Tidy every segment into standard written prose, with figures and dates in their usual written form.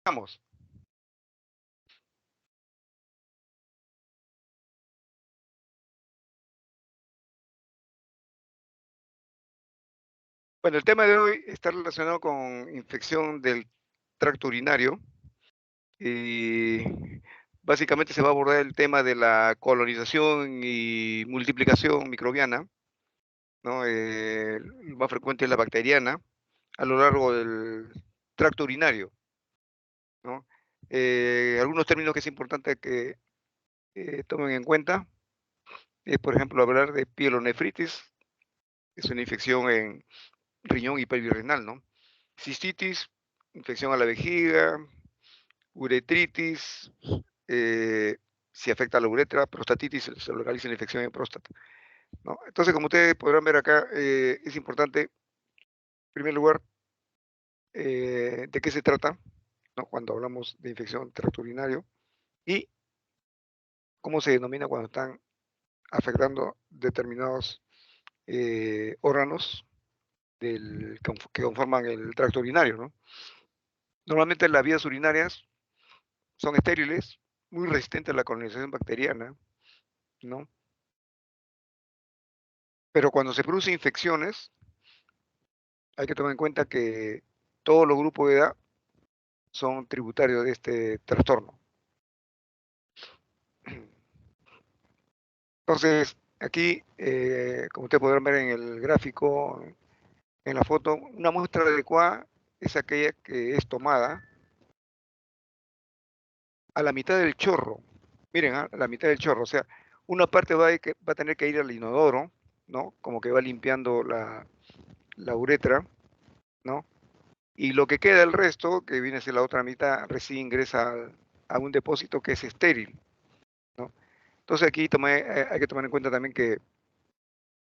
Vamos. Bueno, el tema de hoy está relacionado con infección del tracto urinario y básicamente se va a abordar el tema de la colonización y multiplicación microbiana, ¿no? Lo más frecuente es la bacteriana a lo largo del tracto urinario, ¿no? Algunos términos que es importante que tomen en cuenta es, por ejemplo, hablar de pielonefritis, es una infección en riñón y pelvis renal, ¿no? Cistitis, infección a la vejiga, uretritis, eh, si afecta a la uretra, prostatitis, se localiza la infección en próstata, ¿no? Entonces, como ustedes podrán ver acá, es importante, en primer lugar, de qué se trata, ¿no? Cuando hablamos de infección tracto urinario y cómo se denomina cuando están afectando determinados órganos que conforman el tracto urinario, ¿no? Normalmente las vías urinarias son estériles, muy resistentes a la colonización bacteriana, ¿no? Pero cuando se producen infecciones, hay que tomar en cuenta que todos los grupos de edad son tributarios de este trastorno. Entonces, aquí, como ustedes podrán ver en el gráfico, en la foto, una muestra adecuada es aquella que es tomada a la mitad del chorro. Miren, a la mitad del chorro. O sea, una parte va a tener que ir al inodoro, ¿no? Como que va limpiando la uretra, ¿no? Y lo que queda el resto, que viene a ser la otra mitad, recién ingresa a un depósito que es estéril, ¿no? Entonces aquí hay que tomar en cuenta también que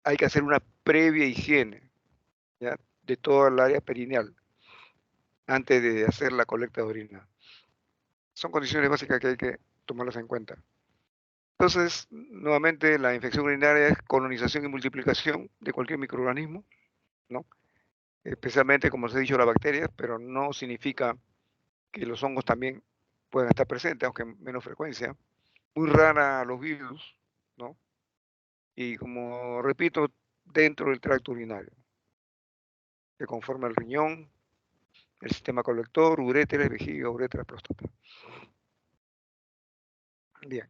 hay que hacer una previa higiene, ¿ya? De toda el área perineal antes de hacer la colecta de orina. Son condiciones básicas que hay que tomarlas en cuenta. Entonces, nuevamente, la infección urinaria es colonización y multiplicación de cualquier microorganismo, ¿no? Especialmente, como os he dicho, las bacterias, pero no significa que los hongos también puedan estar presentes, aunque en menos frecuencia. Muy rara los virus, ¿no? Y como repito, dentro del tracto urinario, que conforma el riñón, el sistema colector, uretra, vejiga, uretra, próstata. Bien.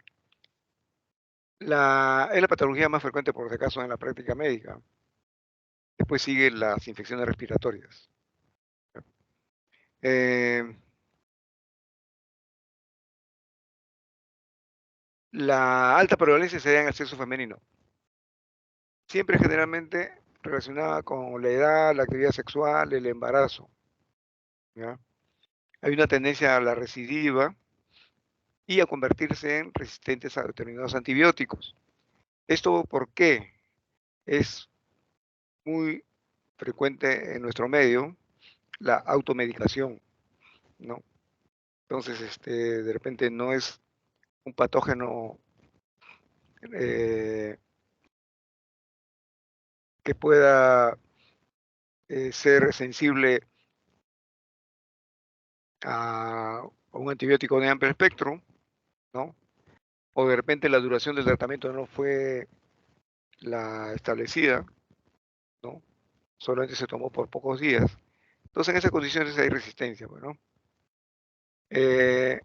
Es la patología más frecuente, por si acaso, en la práctica médica. Después siguen las infecciones respiratorias. Eh, la alta prevalencia se da en el sexo femenino. Siempre generalmente relacionada con la edad, la actividad sexual, el embarazo, ¿ya? Hay una tendencia a la recidiva y a convertirse en resistentes a determinados antibióticos. ¿Esto por qué? Es muy frecuente en nuestro medio la automedicación, ¿no? Entonces, de repente no es un patógeno eh, que pueda ser sensible a un antibiótico de amplio espectro, ¿no? O de repente la duración del tratamiento no fue la establecida, ¿no? Solamente se tomó por pocos días. Entonces, en esas condiciones hay resistencia, bueno. Eh,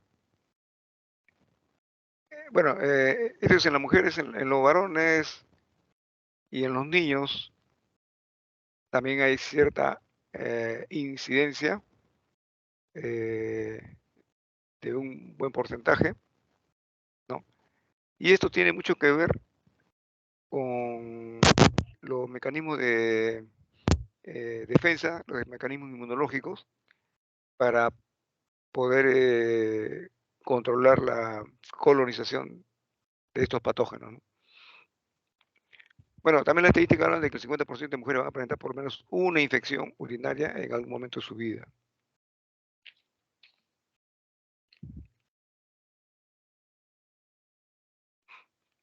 bueno, esto es en las mujeres, en los varones y en los niños también hay cierta incidencia eh, de un buen porcentaje, ¿no? Y esto tiene mucho que ver con los mecanismos de defensa, los mecanismos inmunológicos, para poder controlar la colonización de estos patógenos, ¿no? Bueno, también las estadísticas hablan de que el 50% de mujeres van a presentar por lo menos una infección urinaria en algún momento de su vida.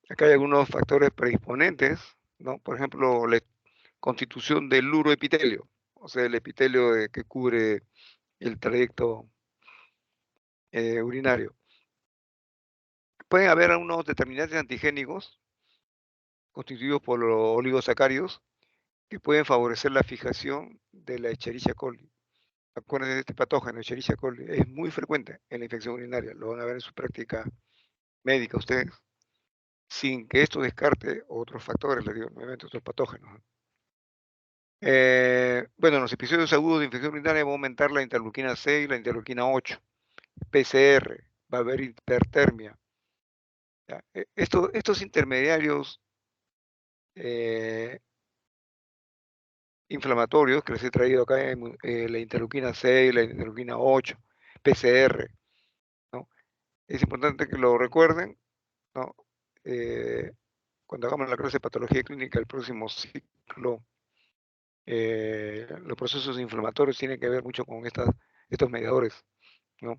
Acá hay algunos factores predisponentes, ¿no? Por ejemplo, la constitución del uroepitelio, o sea, el epitelio que cubre el trayecto urinario. Pueden haber algunos determinantes antigénicos constituidos por los oligosacáridos que pueden favorecer la fijación de la Escherichia coli. Acuérdense de este patógeno, Escherichia coli, es muy frecuente en la infección urinaria, lo van a ver en su práctica médica ustedes, sin que esto descarte otros factores, les digo nuevamente, otros patógenos. Bueno, en los episodios agudos de infección urinaria va a aumentar la interleuquina 6, la interleuquina 8, PCR, va a haber hipertermia. Estos intermediarios inflamatorios que les he traído acá, la interleuquina 6, la interleuquina 8, PCR, ¿no? Es importante que lo recuerden, ¿no? Cuando hagamos la clase de patología clínica el próximo ciclo, los procesos inflamatorios tienen que ver mucho con estos mediadores, ¿no?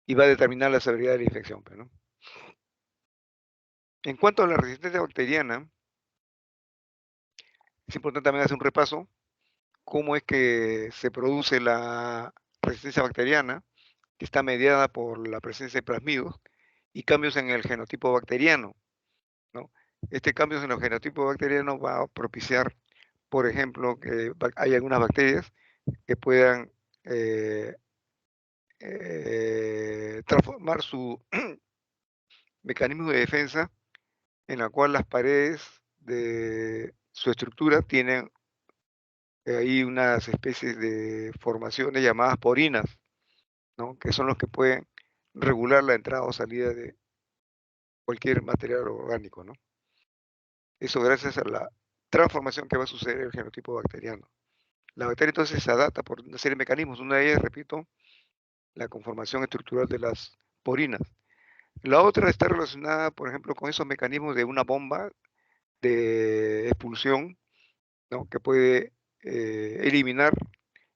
Y va a determinar la severidad de la infección, ¿no? En cuanto a la resistencia bacteriana, es importante también hacer un repaso cómo es que se produce la resistencia bacteriana, que está mediada por la presencia de plasmidos y cambios en el genotipo bacteriano, ¿no? Este cambio en el genotipo bacteriano va a propiciar, por ejemplo, que hay algunas bacterias que puedan transformar su mecanismo de defensa, en la cual las paredes de su estructura tienen ahí unas especies de formaciones llamadas porinas, ¿no? Que son los que pueden regular la entrada o salida de cualquier material orgánico, ¿no? Eso gracias a la transformación que va a suceder en el genotipo bacteriano. La bacteria entonces se adapta por una serie de mecanismos. Una de ellas, repito, la conformación estructural de las porinas. La otra está relacionada, por ejemplo, con esos mecanismos de una bomba de expulsión, ¿no? Que puede eliminar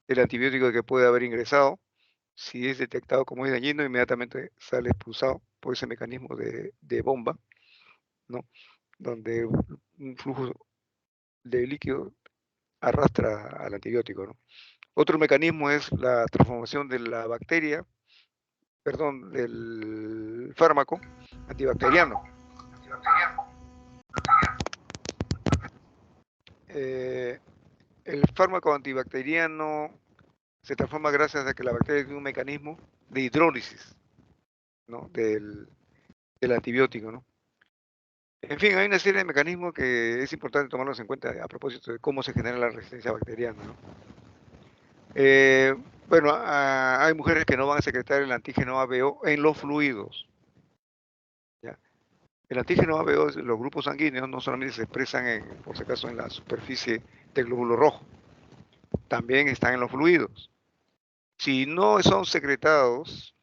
el antibiótico que puede haber ingresado. Si es detectado como es dañino, inmediatamente sale expulsado por ese mecanismo de bomba, ¿no? Donde un flujo de líquido arrastra al antibiótico, ¿no? Otro mecanismo es la transformación de la bacteria, perdón, del fármaco antibacteriano. El fármaco antibacteriano se transforma gracias a que la bacteria tiene un mecanismo de hidrólisis, ¿no? del antibiótico, ¿no? En fin, hay una serie de mecanismos que es importante tomarlos en cuenta a propósito de cómo se genera la resistencia bacteriana, ¿no? Bueno, hay mujeres que no van a secretar el antígeno ABO en los fluidos, ¿ya? El antígeno ABO, los grupos sanguíneos no solamente se expresan, por si acaso, en la superficie del glóbulo rojo, también están en los fluidos. Si no son secretados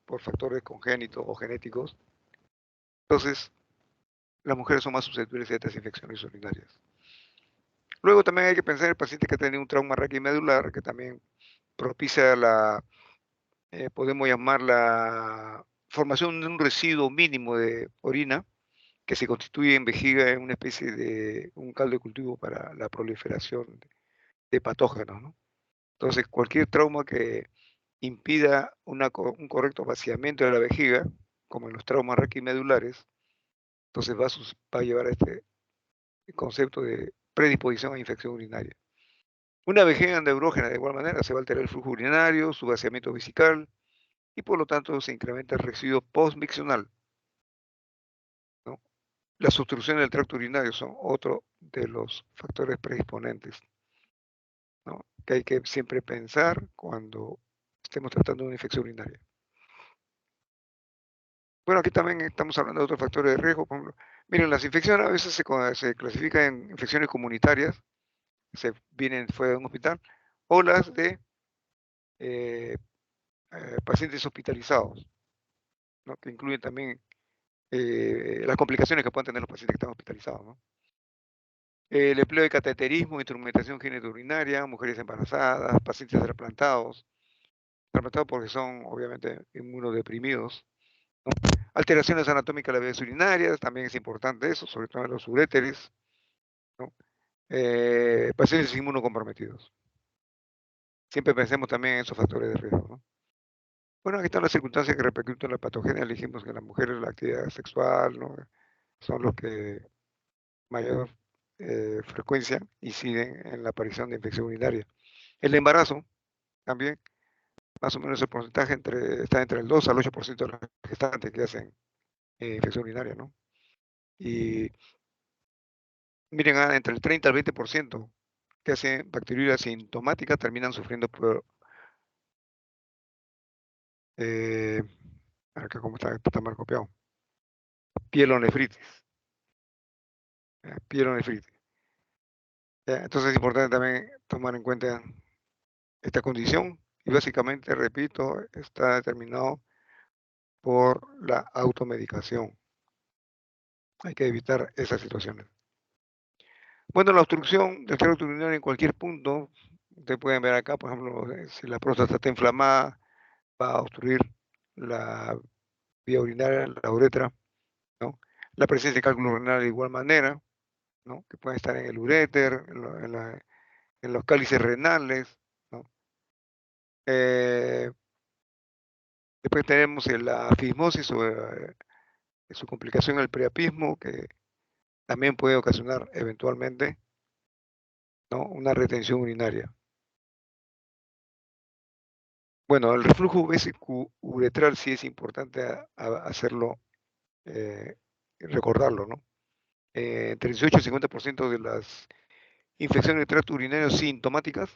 por factores congénitos o genéticos, entonces las mujeres son más susceptibles a estas infecciones urinarias. Luego también hay que pensar en el paciente que tiene un trauma raquimedular, que también propicia podemos llamar la formación de un residuo mínimo de orina que se constituye en vejiga en una especie de un caldo de cultivo para la proliferación de patógenos, ¿no? Entonces, cualquier trauma que impida un correcto vaciamiento de la vejiga, como en los traumas raquimedulares, entonces va a llevar a este concepto de predisposición a infección urinaria. Una vejiga neurógena, de igual manera, se va a alterar el flujo urinario, su vaciamiento vesical, y por lo tanto se incrementa el residuo postmiccional, ¿no? Las obstrucciones del tracto urinario son otro de los factores predisponentes, ¿no? Que hay que siempre pensar cuando estemos tratando una infección urinaria. Bueno, aquí también estamos hablando de otros factores de riesgo. Por ejemplo, miren, las infecciones a veces se clasifican en infecciones comunitarias, vienen fuera de un hospital, o las de eh, pacientes hospitalizados, ¿no? Que incluyen también las complicaciones que pueden tener los pacientes que están hospitalizados, ¿no? El empleo de cateterismo, instrumentación genitourinaria, mujeres embarazadas, pacientes trasplantados porque son obviamente inmunodeprimidos, ¿no? Alteraciones anatómicas de las vías urinarias, también es importante eso, sobre todo en los uréteres, ¿no? Pacientes inmunocomprometidos. Siempre pensemos también en esos factores de riesgo, ¿no? Bueno, aquí están las circunstancias que repercuten en la patogenia. Dijimos que en las mujeres la actividad sexual, ¿no? Son los que mayor frecuencia inciden en la aparición de infección urinaria. El embarazo también, más o menos el porcentaje está entre el 2 al 8% de las gestantes que hacen infección urinaria, ¿no? Y miren, entre el 30 al 20% que hacen bacteriuria asintomática terminan sufriendo por, eh, acá como está mal copiado, pielonefritis, pielonefritis. Entonces es importante también tomar en cuenta esta condición y básicamente, repito, está determinado por la automedicación. Hay que evitar esas situaciones. Bueno, la obstrucción del tracto urinario en cualquier punto, ustedes pueden ver acá, por ejemplo, si la próstata está inflamada, va a obstruir la vía urinaria, la uretra, ¿no? La presencia de cálculo renal de igual manera, ¿no? Que pueden estar en el uréter, en los cálices renales, ¿no? Eh, Después tenemos la fismosis o su complicación, el priapismo, que también puede ocasionar eventualmente, ¿no? Una retención urinaria. Bueno, el reflujo uretral sí es importante hacerlo, recordarlo, ¿no? Entre el 18 y 50% de las infecciones de tracto urinario sintomáticas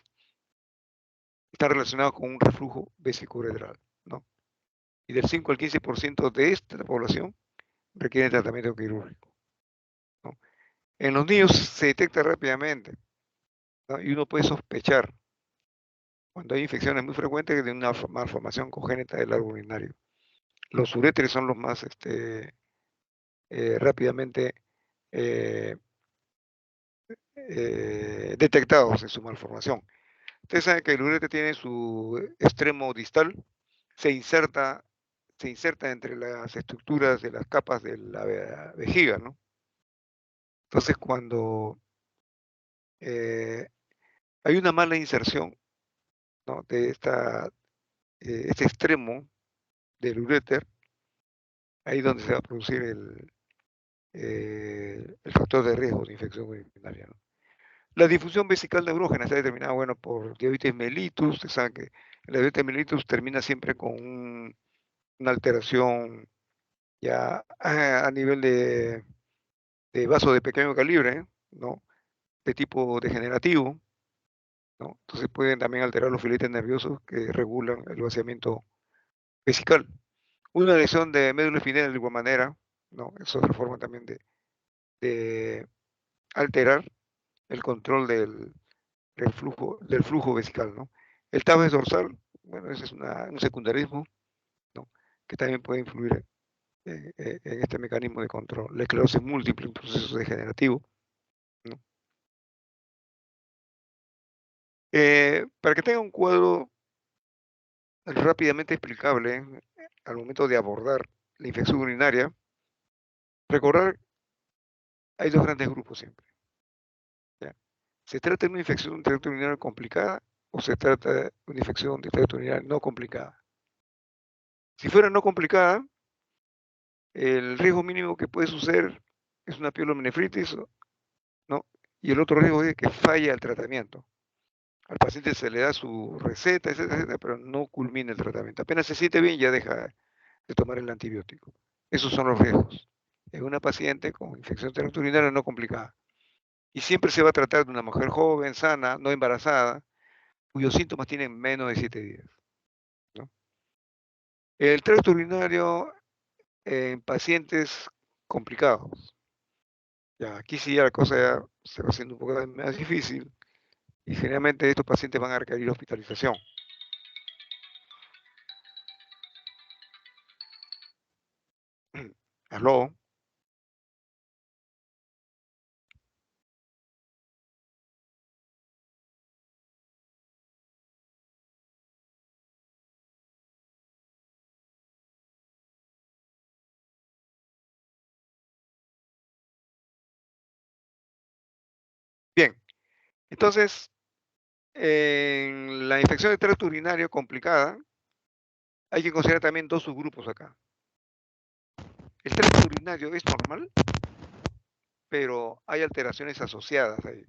están relacionadas con un reflujo vesicouretral, ¿no? Y del 5 al 15% de esta población requiere tratamiento quirúrgico, ¿no? En los niños se detecta rápidamente, ¿no? Y uno puede sospechar cuando hay infecciones muy frecuentes de una malformación congénita del árbol urinario. Los uréteres son los más rápidamente eh, detectados en su malformación. Ustedes saben que el uréter tiene su extremo distal, se inserta, se inserta entre las estructuras de las capas de la vejiga, ¿no? Entonces, cuando hay una mala inserción, ¿no? De este extremo del uréter, ahí es donde se va a producir el factor de riesgo de infección urinaria, ¿no? La difusión vesical neurógena está determinada, bueno, por diabetes mellitus. Ustedes saben que la diabetes mellitus termina siempre con una alteración ya a nivel de vaso de pequeño calibre, ¿no? De tipo degenerativo, ¿no? Entonces pueden también alterar los filetes nerviosos que regulan el vaciamiento vesical. Una lesión de médula espinal de igual manera, ¿no? Es otra forma también de alterar el control del flujo vesical, ¿no? El TAVES dorsal, bueno, ese es un secundarismo, ¿no? Que también puede influir en este mecanismo de control. La esclerosis múltiple, un proceso degenerativo, ¿no? Para que tenga un cuadro rápidamente explicable al momento de abordar la infección urinaria, recordar, hay dos grandes grupos siempre, ¿ya? ¿Se trata de una infección de tracto urinario complicada o se trata de una infección de tracto urinario no complicada? Si fuera no complicada, el riesgo mínimo que puede suceder es una pielonefritis, ¿no? Y el otro riesgo es que falle el tratamiento. Al paciente se le da su receta, etcétera, etcétera, pero no culmina el tratamiento. Apenas se siente bien, ya deja de tomar el antibiótico. Esos son los riesgos en una paciente con infección urinaria no complicada. Y siempre se va a tratar de una mujer joven, sana, no embarazada, cuyos síntomas tienen menos de 7 días, ¿no? El tracto urinario en pacientes complicados. Ya, aquí sí ya la cosa ya se va haciendo un poco más difícil y generalmente estos pacientes van a requerir hospitalización. Aló. Bien, entonces, en la infección de tracto urinario complicada, hay que considerar también dos subgrupos acá. El tracto urinario es normal, pero hay alteraciones asociadas ahí.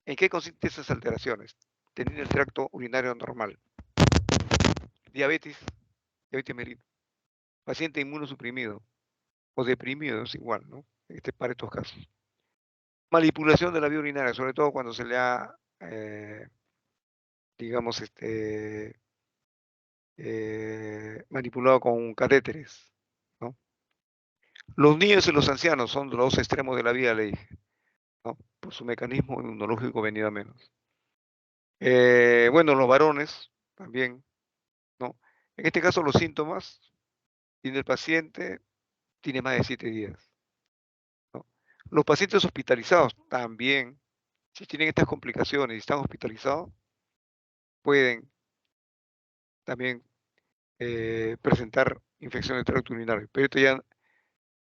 ¿En qué consisten esas alteraciones? Tener el tracto urinario normal. Diabetes, diabetes mellitus, paciente inmunosuprimido o deprimido es igual, ¿no? Para estos casos. Manipulación de la vía urinaria, sobre todo cuando se le ha, digamos, manipulado con catéteres, ¿no? Los niños y los ancianos son los dos extremos de la vía, le dije, ¿no? Por su mecanismo inmunológico venido a menos. Bueno, los varones también, ¿no? En este caso, los síntomas tiene el paciente, tiene más de 7 días, ¿no? Los pacientes hospitalizados también, si tienen estas complicaciones y están hospitalizados, pueden también presentar infección del tracto urinario, pero esto ya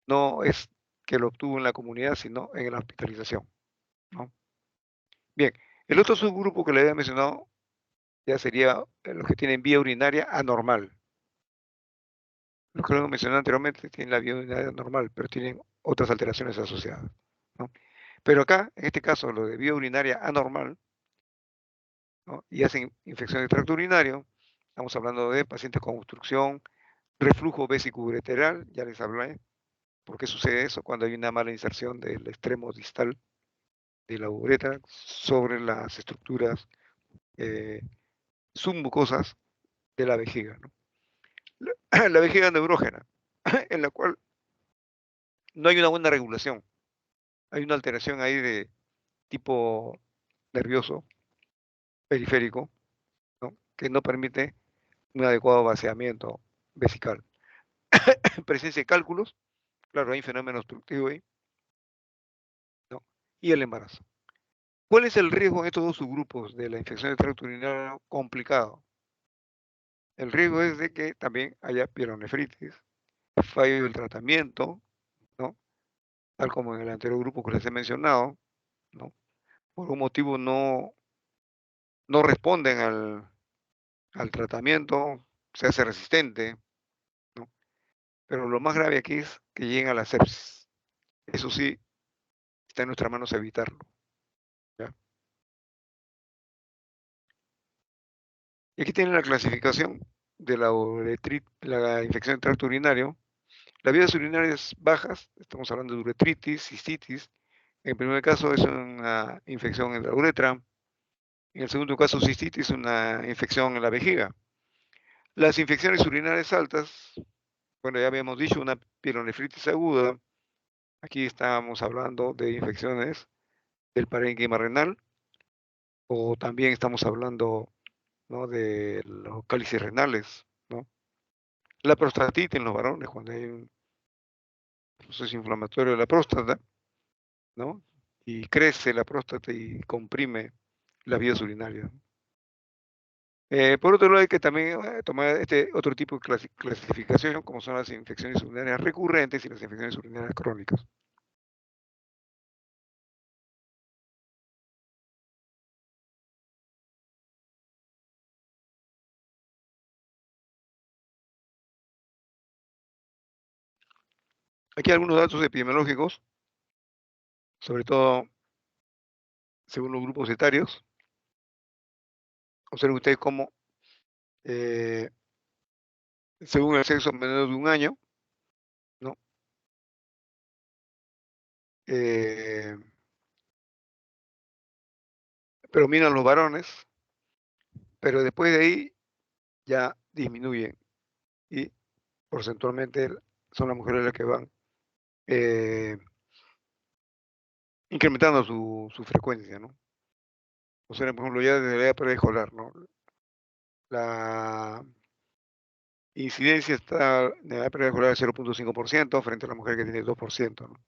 no es que lo obtuvo en la comunidad, sino en la hospitalización, ¿no? Bien, el otro subgrupo que le había mencionado ya sería los que tienen vía urinaria anormal. Los que lo mencioné anteriormente tienen la vía urinaria normal, pero tienen otras alteraciones asociadas, ¿no? Pero acá, en este caso, lo de vía urinaria anormal, ¿no? Y hacen infección del tracto urinario, estamos hablando de pacientes con obstrucción, reflujo vesicoureteral, ya les hablé. ¿Por qué sucede eso? Cuando hay una mala inserción del extremo distal de la uretra sobre las estructuras submucosas de la vejiga, ¿no? La vejiga neurógena, en la cual no hay una buena regulación. Hay una alteración ahí de tipo nervioso, periférico, ¿no? Que no permite un adecuado vaciamiento vesical. Presencia de cálculos, claro, hay fenómeno obstructivo ahí, ¿no? Y el embarazo. ¿Cuál es el riesgo en estos dos subgrupos de la infección del tracto urinario complicado? El riesgo es de que también haya pielonefritis, fallo del tratamiento, ¿no? Tal como en el anterior grupo que les he mencionado, ¿no? Por un motivo no responden al tratamiento, se hace resistente, ¿no? Pero lo más grave aquí es que lleguen a la sepsis. Eso sí, está en nuestras manos evitarlo, ¿ya? Y aquí tienen la clasificación de la infección del tracto urinario. Las vías urinarias bajas, estamos hablando de uretritis, cistitis. En el primer caso es una infección en la uretra. En el segundo caso, cistitis, una infección en la vejiga. Las infecciones urinarias altas, bueno, ya habíamos dicho, una pielonefritis aguda. Aquí estábamos hablando de infecciones del parénquima renal, o también estamos hablando, ¿no?, de los cálices renales, ¿no? La prostatitis en los varones, cuando hay un proceso inflamatorio de la próstata, ¿no? Y crece la próstata y comprime las vías urinarias. Por otro lado, hay que también tomar este otro tipo de clasificación, como son las infecciones urinarias recurrentes y las infecciones urinarias crónicas. Aquí algunos datos epidemiológicos, sobre todo según los grupos etarios. Observen ustedes cómo, eh, según el sexo menor de un año, ¿no? Eh, predominan los varones, pero después de ahí ya disminuyen y porcentualmente son las mujeres las que van eh, incrementando su frecuencia, ¿no? O sea, por ejemplo, ya desde la edad preescolar, ¿no? La incidencia está en la edad preescolar de 0.5% frente a la mujer que tiene 2%, ¿no?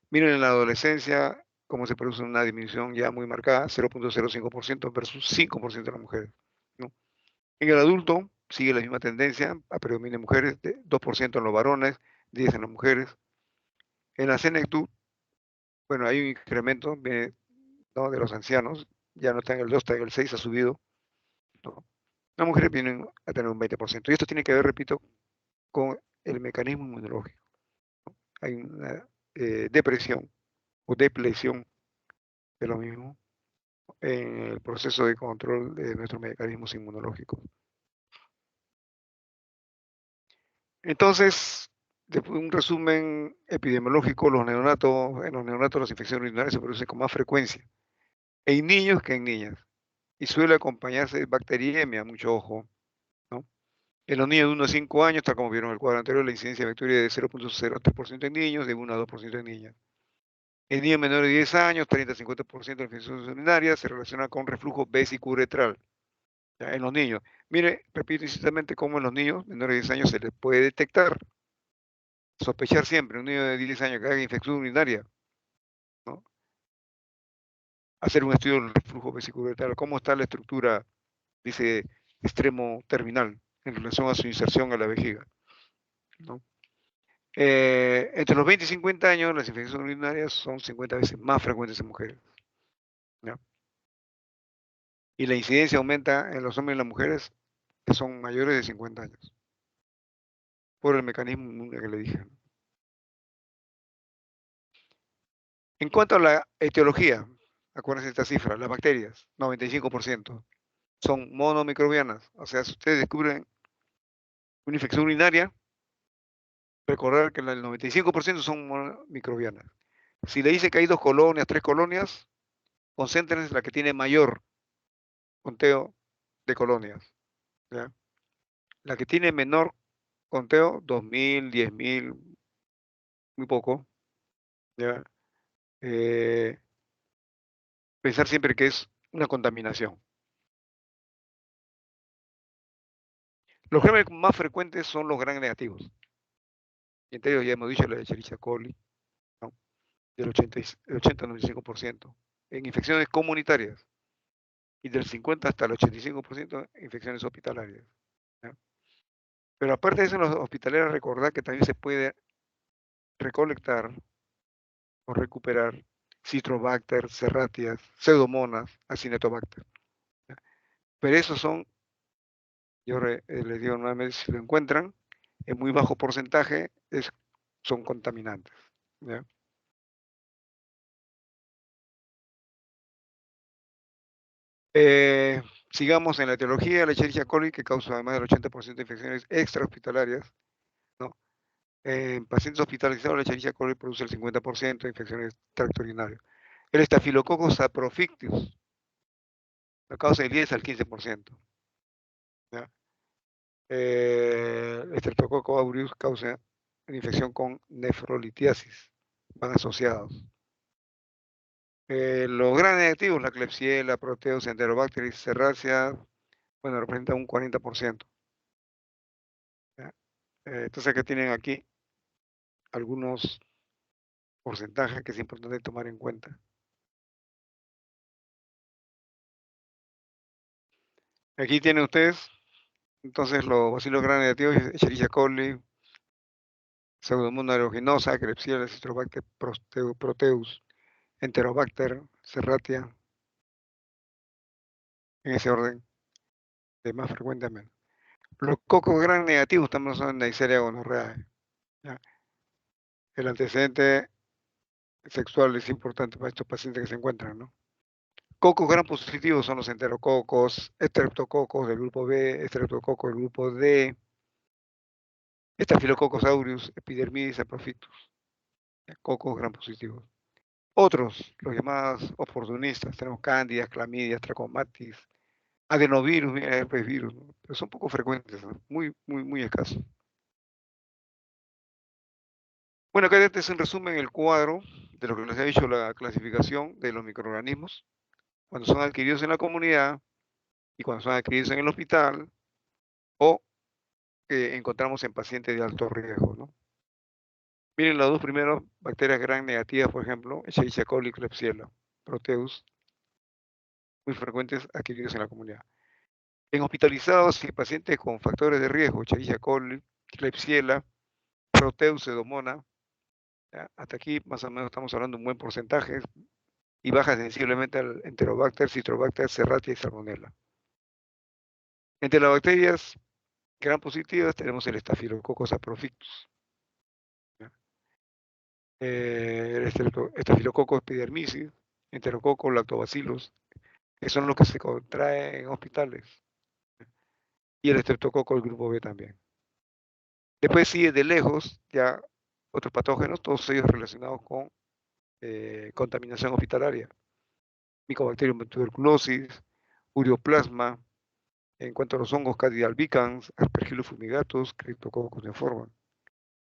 Miren en la adolescencia cómo se produce una disminución ya muy marcada, 0.05% versus 5% de las mujeres, ¿no? En el adulto sigue la misma tendencia, a predominar en mujeres, de 2% en los varones, 10% en las mujeres. En la senectud, bueno, hay un incremento, ¿no?, de los ancianos, ya no está en el 2, está en el 6, ha subido, ¿no? Las mujeres vienen a tener un 20%. Y esto tiene que ver, repito, con el mecanismo inmunológico. Hay una depresión o depresión de lo mismo en el proceso de control de nuestros mecanismos inmunológicos. Entonces, después de un resumen epidemiológico, en los neonatos las infecciones urinarias se producen con más frecuencia en niños que en niñas y suele acompañarse de bacteriemia, mucho ojo, ¿no? En los niños de 1 a 5 años, tal como vieron en el cuadro anterior, la incidencia de bacteria es de 0.03% en niños, de 1 a 2% en niñas. En niños menores de 10 años, 30-50% de infecciones urinarias se relaciona con reflujo vesicuretral. ¿Ya? En los niños. Mire, repito insistentemente cómo en los niños menores de 10 años se les puede detectar, sospechar siempre, un niño de 10 años que haga infección urinaria, ¿no? Hacer un estudio del reflujo vesicuretral, cómo está la estructura, dice, extremo terminal, en relación a su inserción a la vejiga, ¿no? Entre los 20 y 50 años, las infecciones urinarias son 50 veces más frecuentes en mujeres, ¿ya? Y la incidencia aumenta en los hombres y las mujeres que son mayores de 50 años, por el mecanismo que le dije. En cuanto a la etiología, acuérdense esta cifra, las bacterias, 95%, son monomicrobianas. O sea, si ustedes descubren una infección urinaria, recordar que el 95% son monomicrobianas. Si le dice que hay 2 colonias, 3 colonias, concéntrense en la que tiene mayor conteo de colonias, ¿ya? La que tiene menor conteo, 2000, 10.000, muy poco, ¿ya? Eh, Pensar siempre que es una contaminación. Los gérmenes más frecuentes son los gram negativos. Y entre ellos ya hemos dicho la Escherichia coli, ¿no? Del 80-95% en infecciones comunitarias y del 50 hasta el 85% en infecciones hospitalarias, ¿ya? Pero aparte de eso, en los hospitalarios, recordar que también se puede recolectar o recuperar Citrobacter, Serratias, Pseudomonas, Acinetobacter, ¿ya? Pero esos son, yo les digo nuevamente, si lo encuentran, en muy bajo porcentaje son contaminantes, ¿ya? Eh, Sigamos en la etiología, la Escherichia coli, que causa además del 80% de infecciones extrahospitalarias, ¿no? En pacientes hospitalizados, la Escherichia coli produce el 50% de infecciones tracto urinario. El Staphylococcus saprophycus la causa del 10 al 15%, ¿ya? El Streptococcus aureus causa una infección con nefrolitiasis, van asociados. Los gran negativos, la Klebsiella, Proteus, Enterobacter, Serratia, bueno, representan un 40%, ¿ya? Entonces, que tienen aquí algunos porcentajes que es importante tomar en cuenta. Aquí tienen ustedes, entonces, los bacilos gram negativos, Escherichia coli, Pseudomonas aeruginosa, Klebsiella, Citrobacter, Proteus, Enterobacter, Serratia, en ese orden, de más frecuente a menos. Los cocos gram negativos también son Neisseria gonorrhoeae, ¿ya? El antecedente sexual es importante para estos pacientes que se encuentran, ¿no? Cocos gram positivos son los enterococos, estreptococos del grupo B, estreptococos del grupo D, Staphylococcus aureus, epidermidis saprophycus, cocos gram positivos. Otros, los llamados oportunistas, tenemos cándidas, clamidias, trachomatis, adenovirus, mira, herpes virus, ¿no? Pero son poco frecuentes, ¿no? Muy, muy, muy escasos. Bueno, acá este es en resumen el cuadro de lo que les ha dicho la clasificación de los microorganismos cuando son adquiridos en la comunidad y cuando son adquiridos en el hospital o que encontramos en pacientes de alto riesgo, ¿no? Miren las dos primeras bacterias gram negativas, por ejemplo, Escherichia coli, Klebsiella, Proteus, muy frecuentes adquiridos en la comunidad. En hospitalizados y pacientes con factores de riesgo, Escherichia coli, Klebsiella, Proteus, Pseudomonas, ¿ya? Hasta aquí más o menos estamos hablando de un buen porcentaje y baja sensiblemente al Enterobacter, Citrobacter, Serratia y Salmonella. Entre las bacterias gram positivas tenemos el Staphylococcus saprophycus, ¿ya? El Staphylococcus epidermidis, Enterococcus lactobacillus, que son los que se contraen en hospitales, y el Streptococcus del grupo B también. Después sigue de lejos ya otros patógenos, todos ellos relacionados con contaminación hospitalaria. Mycobacterium tuberculosis, ureoplasma, en cuanto a los hongos Candida albicans, Aspergillus fumigatus, Cryptococcus neoforma.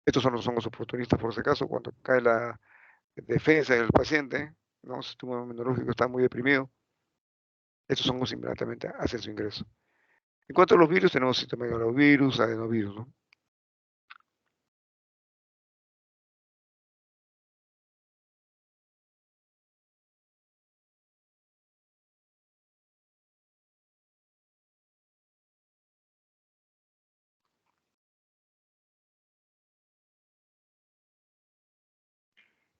Estos son los hongos oportunistas, por si acaso, cuando cae la defensa del paciente, ¿no? Su sistema inmunológico está muy deprimido, estos hongos inmediatamente hacen su ingreso. En cuanto a los virus, tenemos citomegalovirus, adenovirus, ¿no?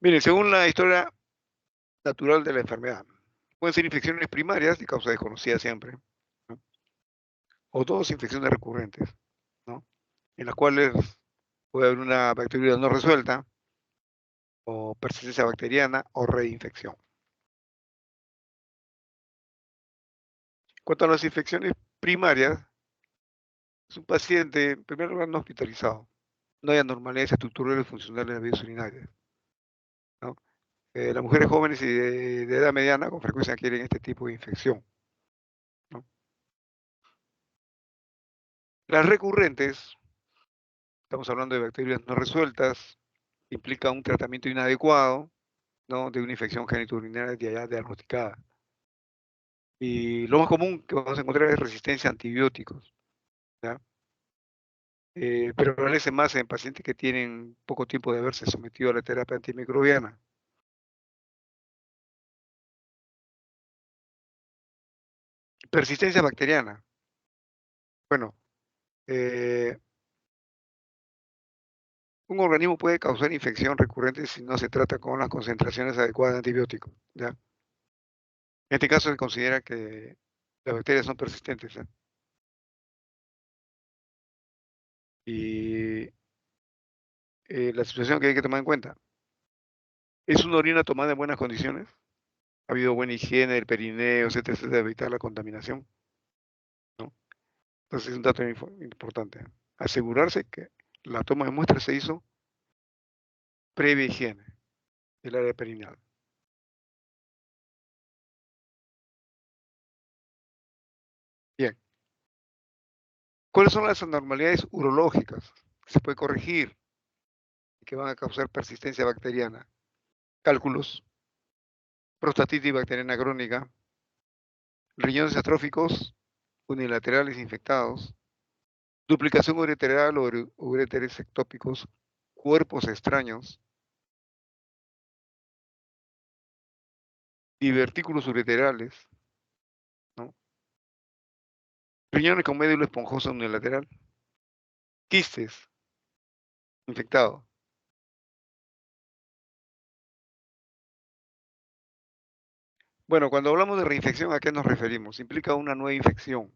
Miren, según la historia natural de la enfermedad, pueden ser infecciones primarias de causa desconocida siempre, ¿no? O dos infecciones recurrentes, ¿no? En las cuales puede haber una bacteria no resuelta, o persistencia bacteriana, o reinfección. En cuanto a las infecciones primarias, es un paciente, en primer lugar, no hospitalizado. No hay anormalidades estructurales o funcionales en las vías urinarias, ¿no? Las mujeres jóvenes y de edad mediana con frecuencia adquieren este tipo de infección, ¿no? Las recurrentes, estamos hablando de bacterias no resueltas, implica un tratamiento inadecuado, ¿no? De una infección genitourinaria ya diagnosticada. Y lo más común que vamos a encontrar es resistencia a antibióticos, ¿ya? Prevalece más en pacientes que tienen poco tiempo de haberse sometido a la terapia antimicrobiana. Persistencia bacteriana. Bueno, eh, un organismo puede causar infección recurrente si no se trata con las concentraciones adecuadas de antibióticos, ¿ya? En este caso se considera que las bacterias son persistentes, ¿ya? Y la situación que hay que tomar en cuenta, ¿es una orina tomada en buenas condiciones? ¿Ha habido buena higiene del perineo, etcétera, etcétera, evitar la contaminación, ¿no? Entonces es un dato importante. Asegurarse que la toma de muestras se hizo previa higiene del área perineal. Bien, ¿cuáles son las anormalidades urológicas que se puede corregir y que van a causar persistencia bacteriana? Cálculos, prostatitis bacteriana crónica, riñones atróficos unilaterales infectados, duplicación ureteral o uréteres ectópicos, cuerpos extraños, divertículos ureterales, ¿no? Riñones con médula esponjosa unilateral, quistes infectados. Bueno, cuando hablamos de reinfección, ¿a qué nos referimos? Implica una nueva infección,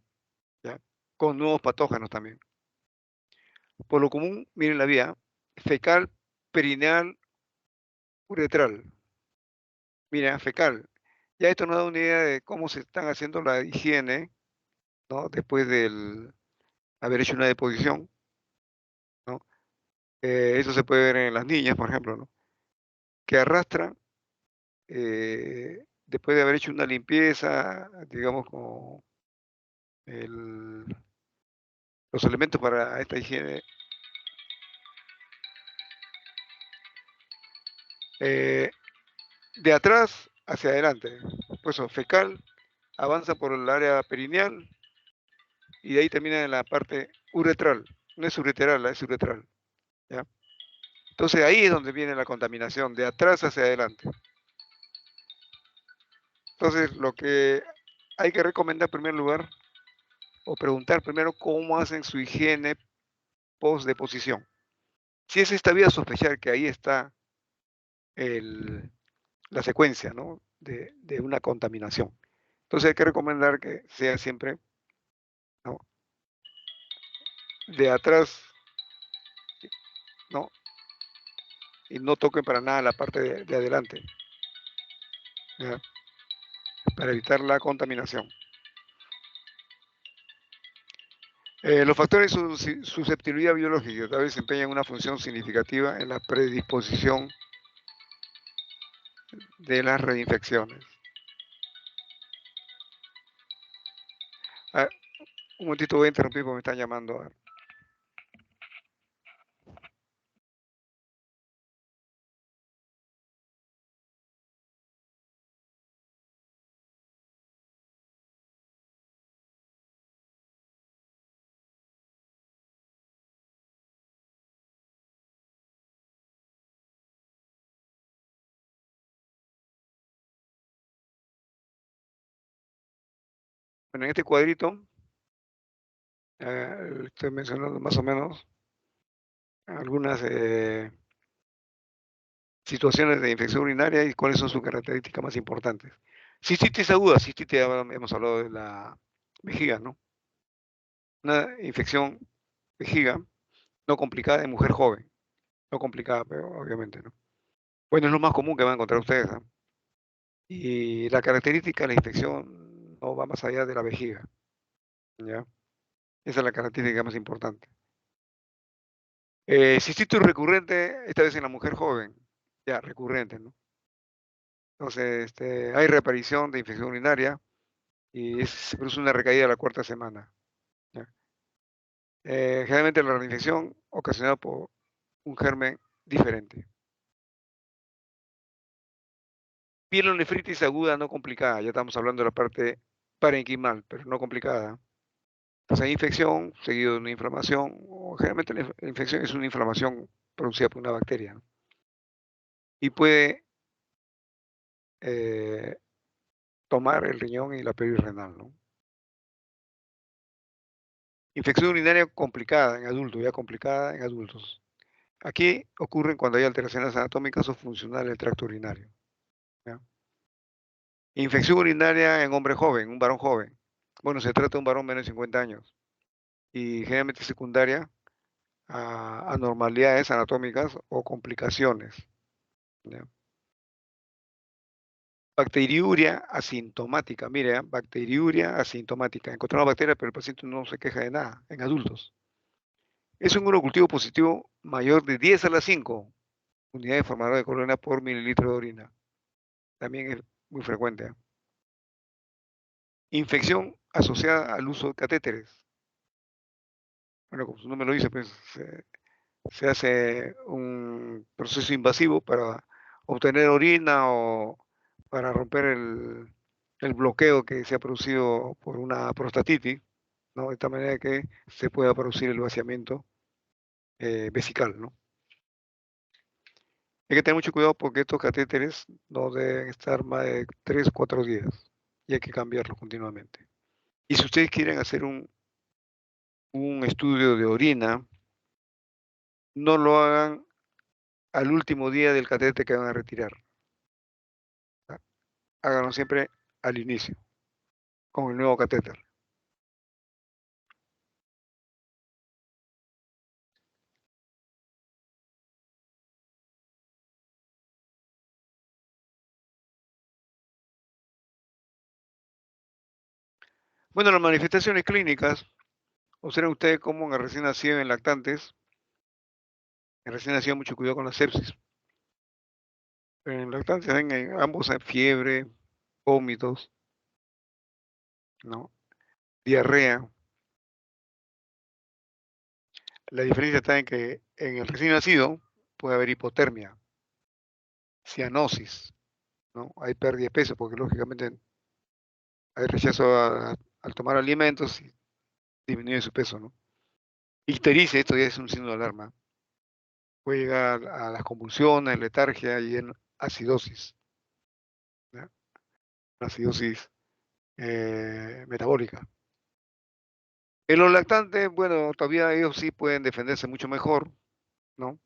¿ya? Con nuevos patógenos también. Por lo común, miren la vía, fecal, perineal, uretral. Mira, fecal. Ya esto nos da una idea de cómo se están haciendo la higiene, ¿no? Después del haber hecho una deposición, ¿no? Eso se puede ver en las niñas, por ejemplo, ¿no? Que arrastran, después de haber hecho una limpieza, digamos, con el- los elementos para esta higiene, eh, de atrás hacia adelante. Pues eso, fecal, avanza por el área perineal y de ahí termina en la parte uretral. No es ureteral, es uretral, ¿ya? Entonces ahí es donde viene la contaminación, de atrás hacia adelante. Entonces lo que hay que recomendar en primer lugar, o preguntar primero cómo hacen su higiene post deposición. Si es esta vía, sospechar que ahí está el, la secuencia, ¿no? De una contaminación. Entonces hay que recomendar que sea siempre, ¿no? de atrás, ¿no? Y no toquen para nada la parte de adelante, ¿ya? Para evitar la contaminación. Los factores de susceptibilidad biológica tal vez desempeñan una función significativa en la predisposición de las reinfecciones. Ah, un momentito, voy a interrumpir porque me están llamando. Bueno, en este cuadrito estoy mencionando más o menos algunas situaciones de infección urinaria y cuáles son sus características más importantes. Cistitis aguda, cistitis, hemos hablado de la vejiga, ¿no? Una infección vejiga no complicada en mujer joven, no complicada, pero obviamente, ¿no? Bueno, es lo más común que van a encontrar ustedes, ¿no? Y la característica de la infección no va más allá de la vejiga, ¿ya? Esa es la característica más importante. Cistitis recurrente, esta vez en la mujer joven, ya, recurrente, ¿no? Entonces, hay reaparición de infección urinaria y se produce una recaída a la cuarta semana, ¿ya? Generalmente la reinfección ocasionada por un germen diferente. Pielonefritis aguda no complicada, ya estamos hablando de la parte parenquimal, pero no complicada. Entonces hay infección seguido de una inflamación, o generalmente la infección es una inflamación producida por una bacteria, ¿no? Y puede eh, tomar el riñón y la pelvis renal, ¿no? Infección urinaria complicada en adultos, ya complicada en adultos. Aquí ocurren cuando hay alteraciones anatómicas o funcionales del tracto urinario, ¿ya? Infección urinaria en hombre joven, un varón joven. Bueno, se trata de un varón menos de 50 años y generalmente secundaria a anormalidades anatómicas o complicaciones, ¿ya? Bacteriuria asintomática, mire, bacteriuria asintomática. Encontramos bacterias, pero el paciente no se queja de nada en adultos. Es un urocultivo positivo mayor de 10 a la 5 unidades formadoras de colonia por mililitro de orina. También es muy frecuente, ¿eh? Infección asociada al uso de catéteres. Bueno, como su nombre lo dice, pues se hace un proceso invasivo para obtener orina o para romper el bloqueo que se ha producido por una prostatitis, ¿no? De esta manera que se pueda producir el vaciamiento vesical, ¿no? Hay que tener mucho cuidado porque estos catéteres no deben estar más de 3 o 4 días y hay que cambiarlos continuamente. Y si ustedes quieren hacer un estudio de orina, no lo hagan al último día del catéter que van a retirar. Háganlo siempre al inicio, con el nuevo catéter. Bueno, las manifestaciones clínicas, observen ustedes cómo en el recién nacido en lactantes, en recién nacido mucho cuidado con la sepsis. En lactantes ven ambos hay fiebre, vómitos, ¿no? Diarrea. La diferencia está en que en el recién nacido puede haber hipotermia, cianosis, ¿no? Hay pérdida de peso porque lógicamente hay rechazo al tomar alimentos y disminuye su peso, ¿no? Ictericia, esto ya es un signo de alarma. Puede llegar a las convulsiones, letargia y en acidosis, ¿ya? Acidosis metabólica. En los lactantes, bueno, todavía ellos sí pueden defenderse mucho mejor, ¿no?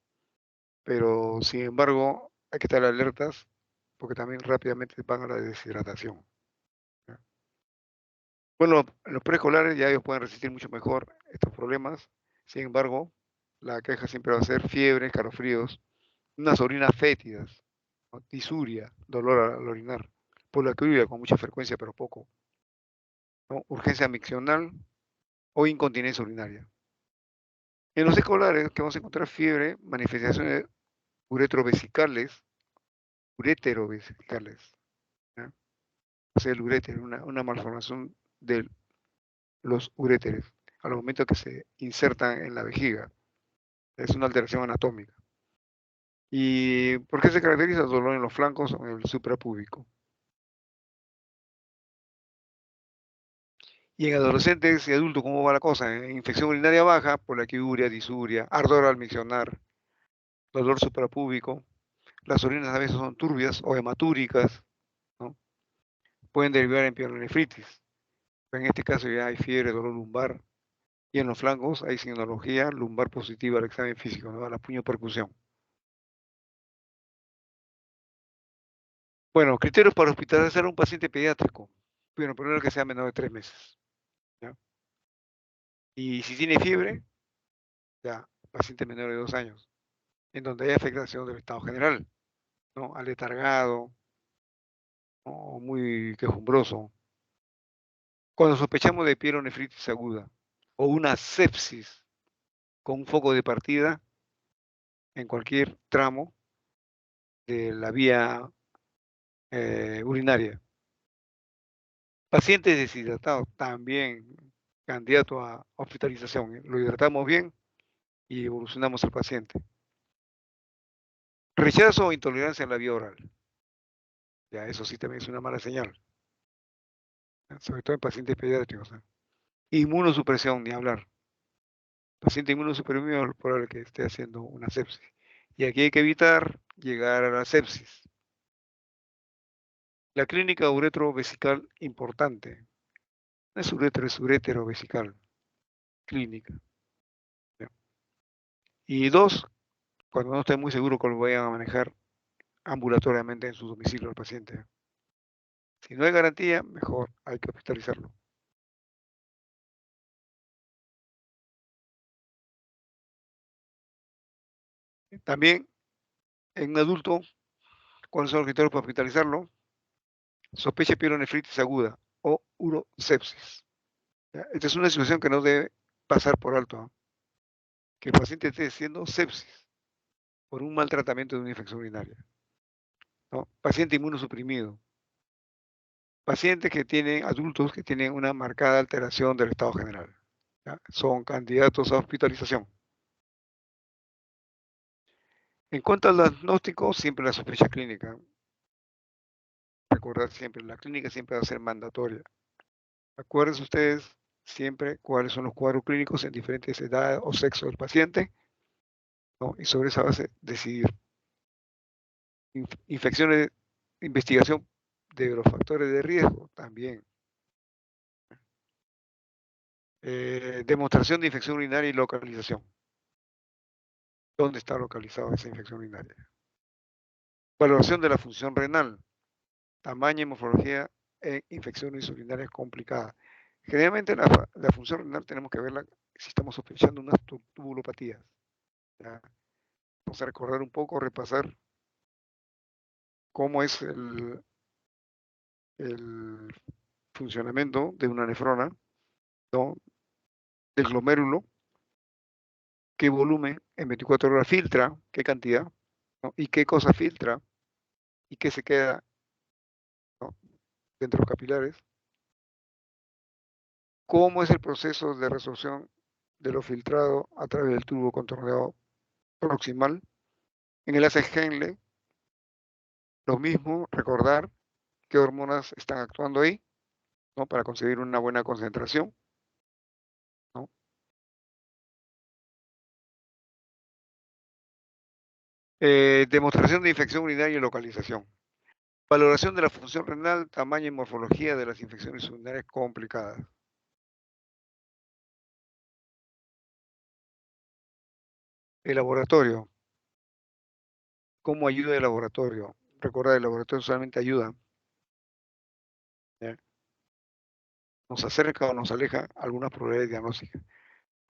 Pero sin embargo, hay que estar alertas porque también rápidamente van a la deshidratación, ¿ya? Bueno, en los preescolares ya ellos pueden resistir mucho mejor estos problemas Sin embargo, la queja siempre va a ser fiebre, escalofríos, unas orinas fétidas, ¿no? Disuria, dolor al orinar, poliaquiuria con mucha frecuencia pero poco, ¿no? Urgencia miccional o incontinencia urinaria. En los escolares que vamos a encontrar fiebre, manifestaciones uretrovesicales, ureterovesicales, ¿ya? O sea, el uréter, una malformación de los uréteres al momento que se insertan en la vejiga. Es una alteración anatómica. ¿Y por qué se caracteriza el dolor en los flancos o en el suprapúbico? Y en adolescentes y adultos, ¿cómo va la cosa? Infección urinaria baja, poliaquiuria, disuria, ardor al miccionar, dolor suprapúbico. Las orinas a veces son turbias o hematúricas, ¿no? Pueden derivar en pielonefritis. En este caso ya hay fiebre, dolor lumbar. Y en los flancos hay sinología lumbar positiva al examen físico, ¿no? A la puño-percusión. Bueno, criterios para hospitalizar a un paciente pediátrico. Bueno, primero que sea menor de 3 meses, ¿ya? Y si tiene fiebre, ya, paciente menor de 2 años, en donde hay afectación del estado general, ¿no? Aletargado, ¿no? O muy quejumbroso. Cuando sospechamos de pielonefritis aguda o una sepsis con un foco de partida en cualquier tramo de la vía urinaria. Pacientes deshidratados, también candidato a hospitalización, ¿eh? Lo hidratamos bien y evolucionamos al paciente. Rechazo o intolerancia a la vía oral. Ya, eso sí también es una mala señal, ¿eh? Sobre todo en pacientes pediátricos, ¿eh? Inmunosupresión, ni hablar. Paciente inmunosuprimido es probable que esté haciendo una sepsis. Y aquí hay que evitar llegar a la sepsis. La clínica uretrovesical importante. No es uretro, es ureterovesical. Clínica. ¿Ya? Y dos, cuando no esté muy seguro que lo vayan a manejar ambulatoriamente en su domicilio al paciente. Si no hay garantía, mejor hay que hospitalizarlo. También en un adulto, ¿cuáles son los criterios para hospitalizarlo? Sospecha de pielonefritis aguda o urosepsis. ¿Ya? Esta es una situación que no debe pasar por alto, ¿no? Que el paciente esté haciendo sepsis por un mal tratamiento de una infección urinaria, ¿no? Paciente inmunosuprimido. Pacientes que tienen, adultos que tienen una marcada alteración del estado general, ¿ya? Son candidatos a hospitalización. En cuanto al diagnóstico, siempre la sospecha clínica. Recordar siempre, la clínica siempre va a ser mandatoria. Acuérdense ustedes siempre cuáles son los cuadros clínicos en diferentes edades o sexo del paciente, ¿no? Y sobre esa base decidir. Infecciones, investigación de los factores de riesgo también. Demostración de infección urinaria y localización. ¿Dónde está localizada esa infección urinaria? Valoración de la función renal, tamaño y morfología en infecciones urinarias complicadas. Generalmente la función renal tenemos que verla si estamos sospechando unas tubulopatías. ¿Ya? Vamos a recordar un poco, repasar cómo es el funcionamiento de una nefrona, ¿no? Del glomérulo, qué volumen en 24 horas filtra, qué cantidad, ¿no? Y qué cosa filtra y qué se queda, ¿no? Dentro de los capilares. ¿Cómo es el proceso de resorción de lo filtrado a través del tubo contorneado proximal? En el ACE Henle, lo mismo, recordar qué hormonas están actuando ahí, ¿no? Para conseguir una buena concentración, ¿no? Demostración de infección urinaria y localización. Valoración de la función renal, tamaño y morfología de las infecciones urinarias complicadas. El laboratorio. ¿Cómo ayuda el laboratorio? Recordar, el laboratorio solamente ayuda, ¿ya? Nos acerca o nos aleja algunas probabilidades diagnósticas.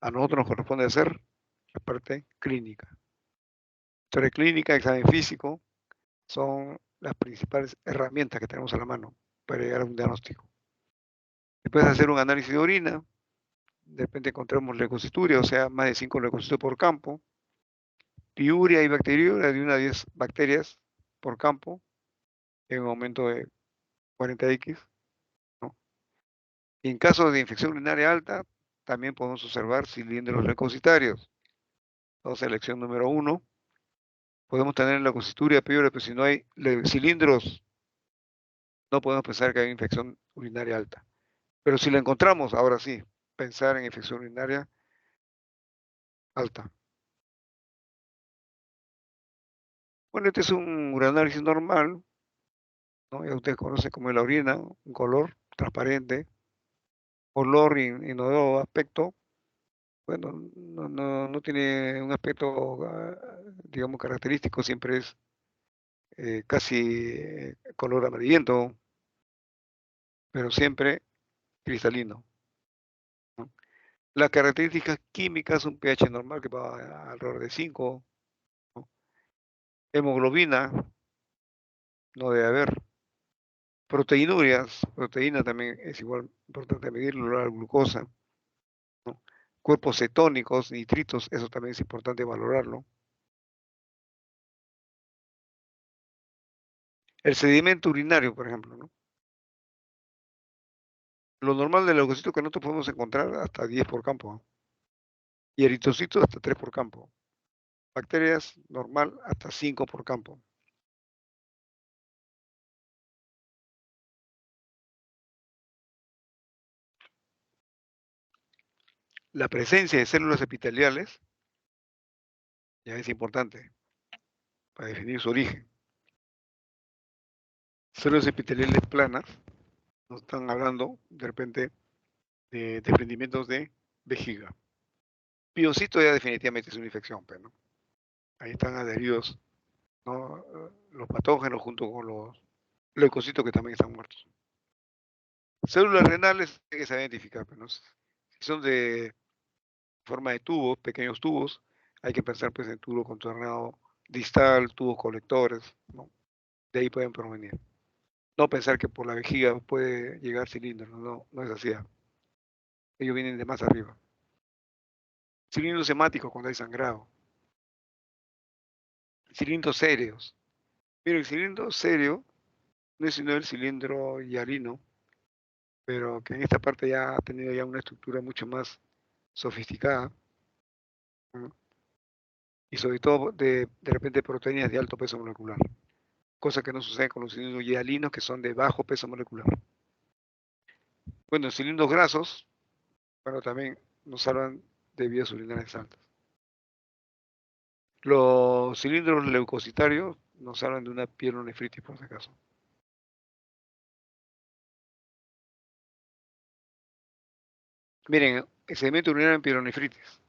A nosotros nos corresponde hacer la parte clínica. Historia clínica, examen físico, son las principales herramientas que tenemos a la mano para llegar a un diagnóstico. Después de hacer un análisis de orina, de repente encontramos leucocituria, o sea, más de 5 leucocitos por campo, piuria y bacteriuria de 1 a 10 bacterias por campo, en un aumento de 40x, ¿no? Y en caso de infección urinaria alta, también podemos observar cilindros leucocitarios. Entonces, elección número 1, podemos tener leucocituria, piuria, pero si no hay cilindros, no podemos pensar que hay infección urinaria alta. Pero si la encontramos, ahora sí, pensar en infección urinaria alta. Bueno, este es un urinanálisis normal, ¿no? Ya ustedes conocen como es la orina, un color transparente, olor inodoro, aspecto. Bueno, no tiene un aspecto, digamos, característico, siempre es casi color amarillento, pero siempre cristalino, ¿no? Las características químicas, un pH normal que va alrededor de 5, ¿no? Hemoglobina, no debe haber. Proteinurias, proteína también es igual importante medirlo, la glucosa, ¿no? Cuerpos cetónicos, nitritos, eso también es importante valorarlo. El sedimento urinario, por ejemplo, ¿no? Lo normal del leucocito que nosotros podemos encontrar hasta 10 por campo, ¿no? Y eritrocitos hasta 3 por campo. Bacterias normal hasta 5 por campo. La presencia de células epiteliales ya es importante para definir su origen. Células epiteliales planas, nos están hablando de repente de desprendimientos de vejiga. Piocito ya definitivamente es una infección, pero, ¿no? Ahí están adheridos, ¿no? Los patógenos junto con los leucocitos que también están muertos. Células renales hay que saber identificar, pero, ¿no? Si son de forma de tubos, pequeños tubos, hay que pensar pues en tubo contornado distal, tubos colectores, ¿no? De ahí pueden provenir. No pensar que por la vejiga puede llegar cilindro, no es así. Ellos vienen de más arriba. Cilindros hemáticos cuando hay sangrado. Cilindros serios. Mira, el cilindro serio no es sino el cilindro hialino, pero que en esta parte ya ha tenido ya una estructura mucho más sofisticada, ¿no? Y sobre todo de repente proteínas de alto peso molecular, cosa que no sucede con los cilindros hialinos que son de bajo peso molecular. Bueno, cilindros grasos, bueno, también nos hablan de vías urinarias altas. Los cilindros leucocitarios nos hablan de una pielonefritis, por si acaso. Miren, el sedimento urinario en pielonefritis,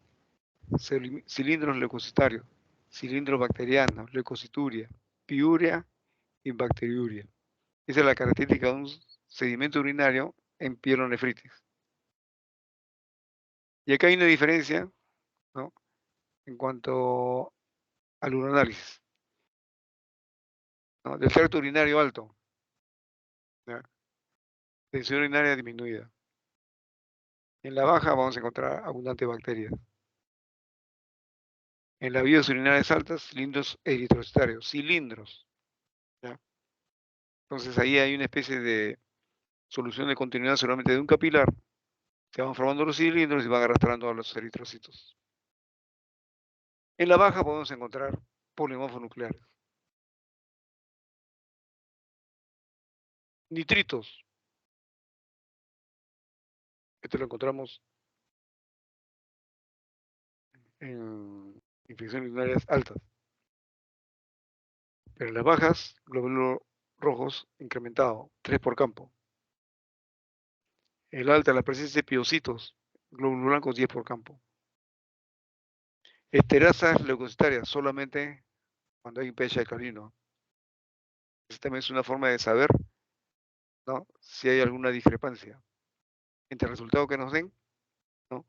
cilindros leucocitarios, cilindros bacterianos, leucocituria, piuria y bacteriuria. Esa es la característica de un sedimento urinario en pielonefritis. Y acá hay una diferencia, ¿no? En cuanto al uroanálisis, ¿no? Del tracto urinario alto, ¿ya? Tensión urinaria disminuida. En la baja vamos a encontrar abundantes bacterias. En las vías urinarias altas, cilindros eritrocitarios, cilindros, ¿ya? Entonces ahí hay una especie de solución de continuidad solamente de un capilar. Se van formando los cilindros y van arrastrando a los eritrocitos. En la baja podemos encontrar polimorfos nucleares. Nitritos, esto lo encontramos en infecciones urinarias altas. Pero en las bajas, glóbulos rojos incrementado, 3 por campo. En la alta, la presencia de piocitos, glóbulos blancos, 10 por campo. Esterasas leucocitarias, solamente cuando hay un pH alcalino. Esta también es una forma de saber, ¿no?, si hay alguna discrepancia entre el resultado que nos den, ¿no?,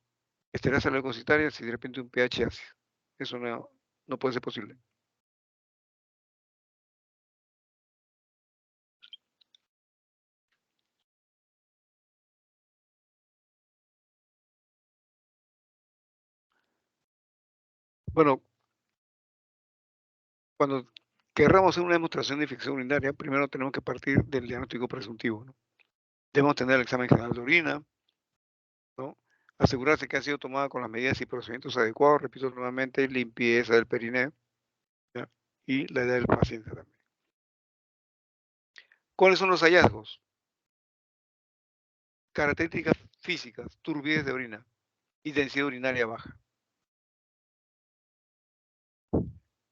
esterasa leucocitaria si de repente un pH ácido. Eso no puede ser posible. Bueno, cuando querramos hacer una demostración de infección urinaria, primero tenemos que partir del diagnóstico presuntivo, ¿no? Debemos tener el examen general de orina, ¿no? Asegurarse que ha sido tomada con las medidas y procedimientos adecuados, repito nuevamente, limpieza del perineo, ¿ya? Y la edad del paciente también. ¿Cuáles son los hallazgos? Características físicas, turbidez de orina y densidad urinaria baja.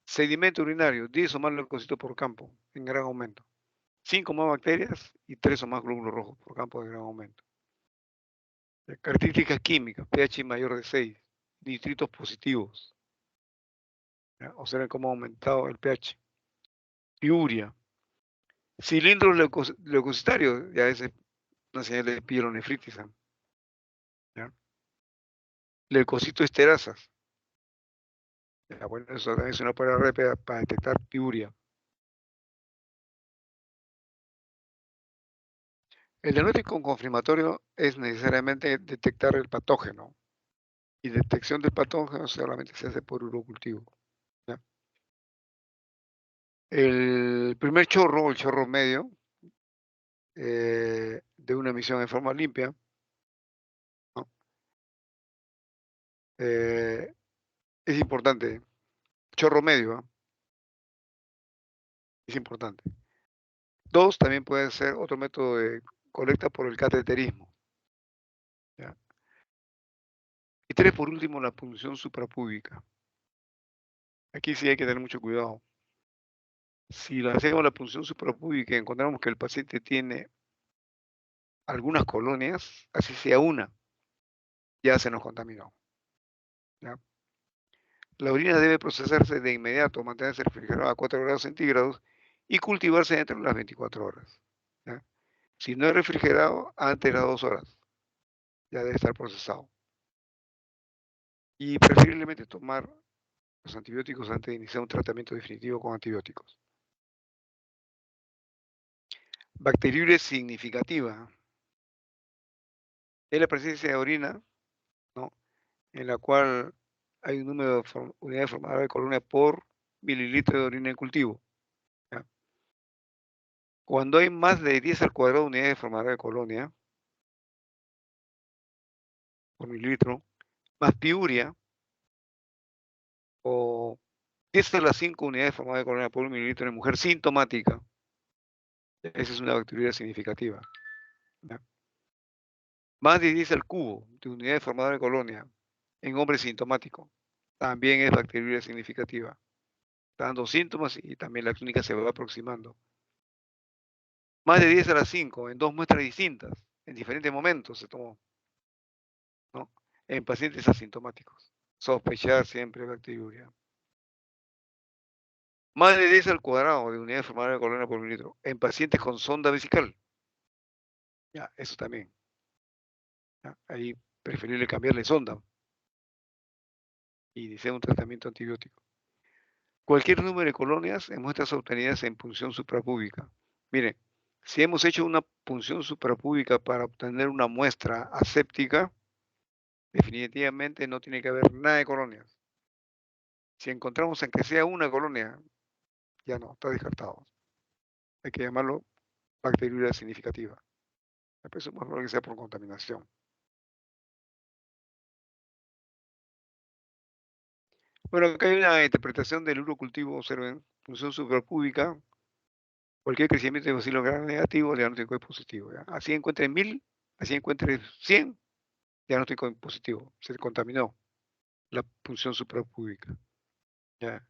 Sedimento urinario, 10 o más leucocitos por campo, en gran aumento. 5 más bacterias y 3 o más glóbulos rojos por campo de gran aumento. Características químicas, pH mayor de 6, nitritos positivos. ¿Ya? Observen cómo ha aumentado el pH. Piuria. Cilindros leucocitarios, ya es una señal de pielonefritis. ¿Ya? Leucocitos esterasas. Ya, bueno, eso también es una prueba rápida para detectar piuria. El diagnóstico confirmatorio es necesariamente detectar el patógeno. Y detección del patógeno solamente se hace por urocultivo. ¿Ya? El primer chorro, o el chorro medio, de una emisión en forma limpia, ¿no? Es importante. Chorro medio, ¿ah? Es importante. Dos, también puede ser otro método de colecta por el cateterismo. ¿Ya? Y tres, por último, la punción suprapúbica. Aquí sí hay que tener mucho cuidado. Si le hacemos la punción suprapúbica y encontramos que el paciente tiene algunas colonias, así sea una, ya se nos contaminó. ¿Ya? La orina debe procesarse de inmediato, mantenerse refrigerada a 4 grados centígrados y cultivarse dentro de las 24 horas. ¿Ya? Si no es refrigerado, antes de las 2 horas, ya debe estar procesado. Y preferiblemente tomar los antibióticos antes de iniciar un tratamiento definitivo con antibióticos. Bacteriuria significativa es la presencia de orina, ¿no? En la cual hay un número de unidades formadoras de colonia por mililitro de orina en cultivo. ¿Ya? Cuando hay más de 10 al cuadrado unidades formadoras de colonia por mililitro, más piuria o 10 a las 5 unidades formadoras de colonia por mililitro en mujer sintomática, esa es una bacteriuria significativa. ¿Ya? Más de 10 al cubo de unidades formadoras de colonia en hombre sintomático, también es bacteriuria significativa. Está dando síntomas y también la clínica se va aproximando. Más de 10 a las 5 en dos muestras distintas, en diferentes momentos se tomó, ¿no? En pacientes asintomáticos. Sospechar siempre bacteriuria. Más de 10 al cuadrado de unidades formadoras de colonia por mililitro en pacientes con sonda vesical. Ya, eso también. ¿Ya? Ahí preferible cambiarle sonda y iniciar un tratamiento antibiótico. Cualquier número de colonias en muestras obtenidas en punción suprapúbica. Mire, si hemos hecho una punción suprapúbica para obtener una muestra aséptica, definitivamente no tiene que haber nada de colonias. Si encontramos aunque sea una colonia, ya no, está descartado. Hay que llamarlo bacteriuria significativa. Eso es más probable que sea por contaminación. Bueno, acá hay una interpretación del urocultivo, observen, punción suprapúbica, cualquier crecimiento de bacilo gram negativo, el diagnóstico es positivo. ¿Ya? Así encuentre 1000, así encuentre 100, diagnóstico positivo. Se contaminó la punción suprapúbica. ¿Ya?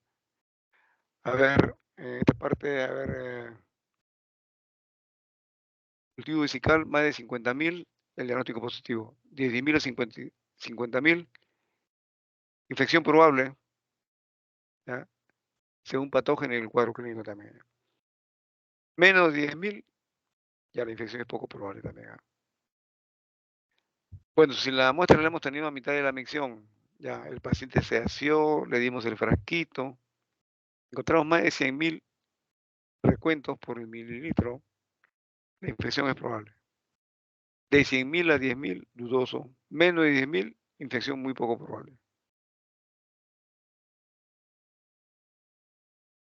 A ver, esta parte, a ver, cultivo vesical, más de 50.000, el diagnóstico positivo. 10.000 a 50.000, infección probable, ¿ya? Según patógeno y el cuadro clínico también. Menos de 10.000, ya la infección es poco probable también. ¿Ya? Bueno, si la muestra la hemos tenido a mitad de la micción, ya el paciente se asió, le dimos el frasquito, encontramos más de 100.000 recuentos por el mililitro, la infección es probable. De 100.000 a 10.000, dudoso. Menos de 10.000, infección muy poco probable.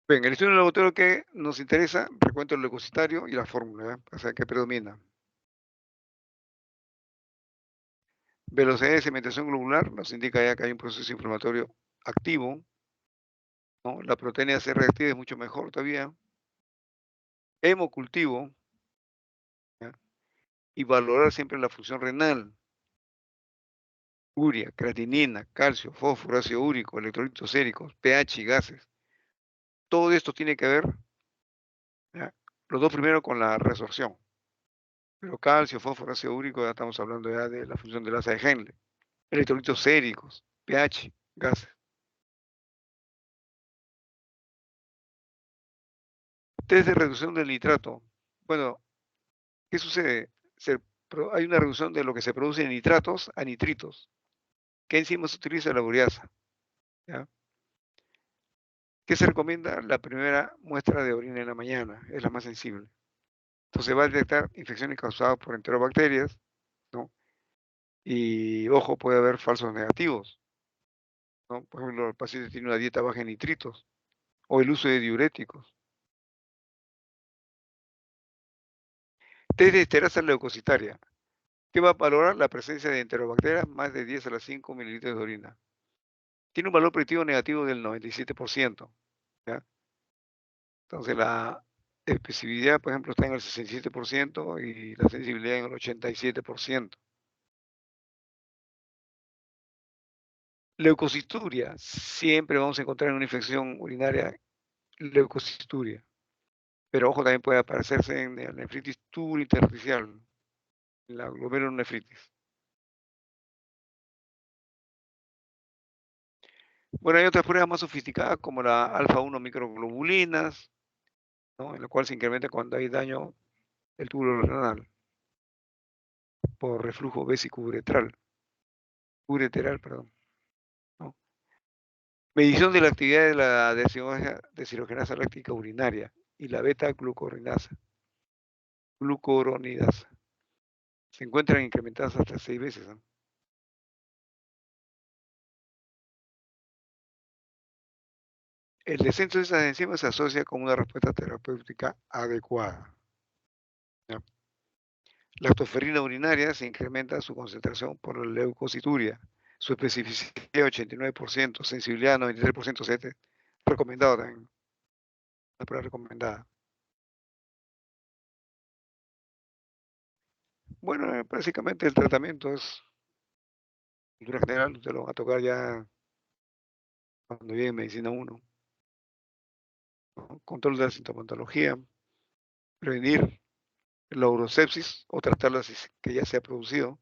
Bien, el estudio laboratorio que nos interesa, recuento el leucocitario y la fórmula, ¿ya? O sea, que predomina. Velocidad de segmentación globular nos indica ya que hay un proceso inflamatorio activo, ¿no? La proteína C reactiva es mucho mejor todavía. Hemocultivo, ¿ya? Y valorar siempre la función renal, urea, creatinina, calcio, fósforo, ácido úrico, electrolitos séricos, pH y gases. Todo esto tiene que ver, ¿ya? Los dos primeros con la resorción. Pero calcio, fósforo, ácido úrico, ya estamos hablando ya de la función del asa de Henle. Electrolitos séricos, pH, gases. Test de reducción del nitrato. Bueno, ¿qué sucede? Hay una reducción de lo que se produce en nitratos a nitritos. ¿Qué enzima se utiliza? La ureasa, ¿ya? ¿Qué se recomienda? La primera muestra de orina en la mañana, es la más sensible. Entonces va a detectar infecciones causadas por enterobacterias, ¿no? Y ojo, puede haber falsos negativos, ¿no? Por ejemplo, el paciente tiene una dieta baja en nitritos o el uso de diuréticos. Test de esterasa leucocitaria, que va a valorar la presencia de enterobacterias más de 10 a la 5 mililitros de orina. Tiene un valor predictivo negativo del 97%, ¿ya? Entonces la especificidad, por ejemplo, está en el 67% y la sensibilidad en el 87%. Leucocituria, siempre vamos a encontrar en una infección urinaria leucocituria, pero ojo, también puede aparecerse en la nefritis tubulointersticial, en la glomerulonefritis. Bueno, hay otras pruebas más sofisticadas como la alfa-1 microglobulinas, ¿no? En la cual se incrementa cuando hay daño del túbulo renal por reflujo vesicouretral, ureteral, perdón, ¿no? Medición de la actividad de la deshidrogenasa láctica urinaria y la beta-glucuronidasa. Se encuentran incrementadas hasta 6 veces, ¿no? El descenso de esas enzimas se asocia con una respuesta terapéutica adecuada, ¿ya? La lactoferrina urinaria se incrementa su concentración por la leucocituria, su especificidad 89%, sensibilidad 93%, recomendado también, la prueba recomendada. Bueno, básicamente el tratamiento es cultura general, te lo van a tocar ya cuando llegue medicina 1, ¿no? Control de la sintomatología, prevenir la urosepsis o tratarla si que ya se ha producido,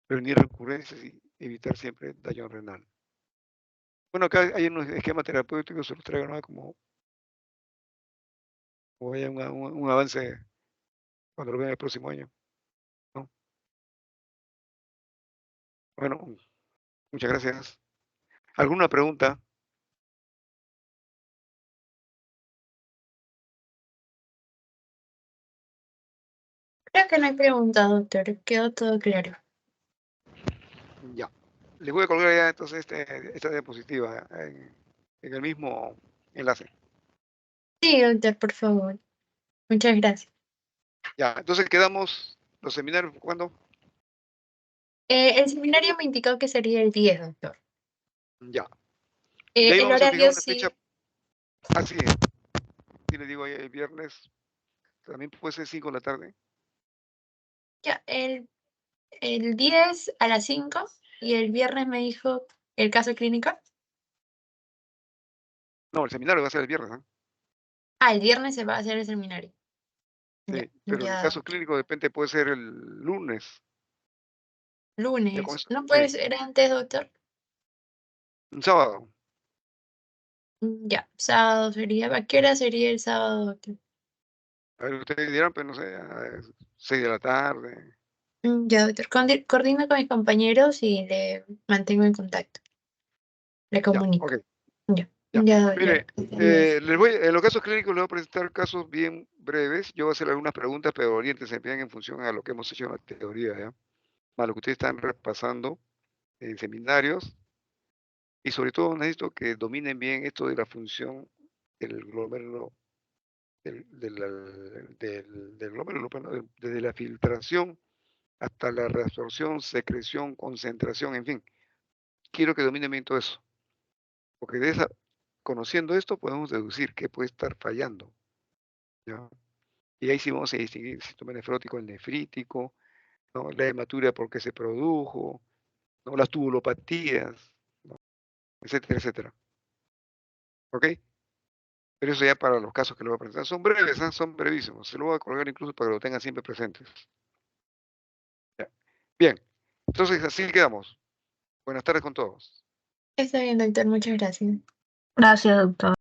prevenir recurrencias y evitar siempre daño renal. Bueno, acá hay unos esquemas terapéuticos, se los traigo, ¿no? Como haya un avance cuando lo vean el próximo año, ¿no? Bueno, muchas gracias. ¿Alguna pregunta? Creo que no hay pregunta, doctor. Quedó todo claro. Ya. Les voy a colgar ya entonces esta diapositiva en el mismo enlace. Sí, doctor, por favor. Muchas gracias. Ya, entonces quedamos los seminarios, ¿cuándo? El seminario me indicó que sería el 10, doctor. Ya. De ahí El vamos a fijar horario una fecha, sí. así es. Si les digo ahí el viernes, también puede ser 5 de la tarde. Ya, el 10 a las 5 y el viernes me dijo el caso clínico. No, el seminario va a ser el viernes, ¿no? Ah, el viernes se va a hacer el seminario. Ya, Sí, pero el ya, caso doctor. clínico de repente puede ser el lunes. Ya con Lunes. eso, ¿No puede sí, ser antes, doctor? un sábado. Ya, sábado sería. ¿A qué hora sería el sábado, doctor? A ver, ustedes dirán, pues no sé, a 6 de la tarde. Ya, doctor. Coordino con mis compañeros y le mantengo en contacto. Le Ya, comunico. ok, Ya, ya. ya, doctor. Mire, en los casos clínicos les voy a presentar casos bien breves. Yo voy a hacer algunas preguntas, pero oriéntense bien en función a lo que hemos hecho en la teoría, ¿ya? A lo que ustedes están repasando en seminarios. Y sobre todo necesito que dominen bien esto de la función del glómerulo, del glómerulo, bueno, desde la filtración hasta la reabsorción, secreción, concentración, en fin. Quiero que dominen bien todo eso, porque conociendo esto podemos deducir qué puede estar fallando, ¿ya? Y ahí sí vamos a distinguir el síntoma nefrótico, el nefrítico, ¿no? La hematuria por qué se produjo, ¿no? Las tubulopatías, ¿no? Etcétera, etcétera. ¿Ok? Pero eso ya para los casos que le voy a presentar. Son breves, ¿ah? Son brevísimos. Se lo voy a colgar incluso para que lo tengan siempre presentes. Ya. Bien, entonces así quedamos. Buenas tardes con todos. Está bien, doctor. Muchas gracias. Gracias, doctor.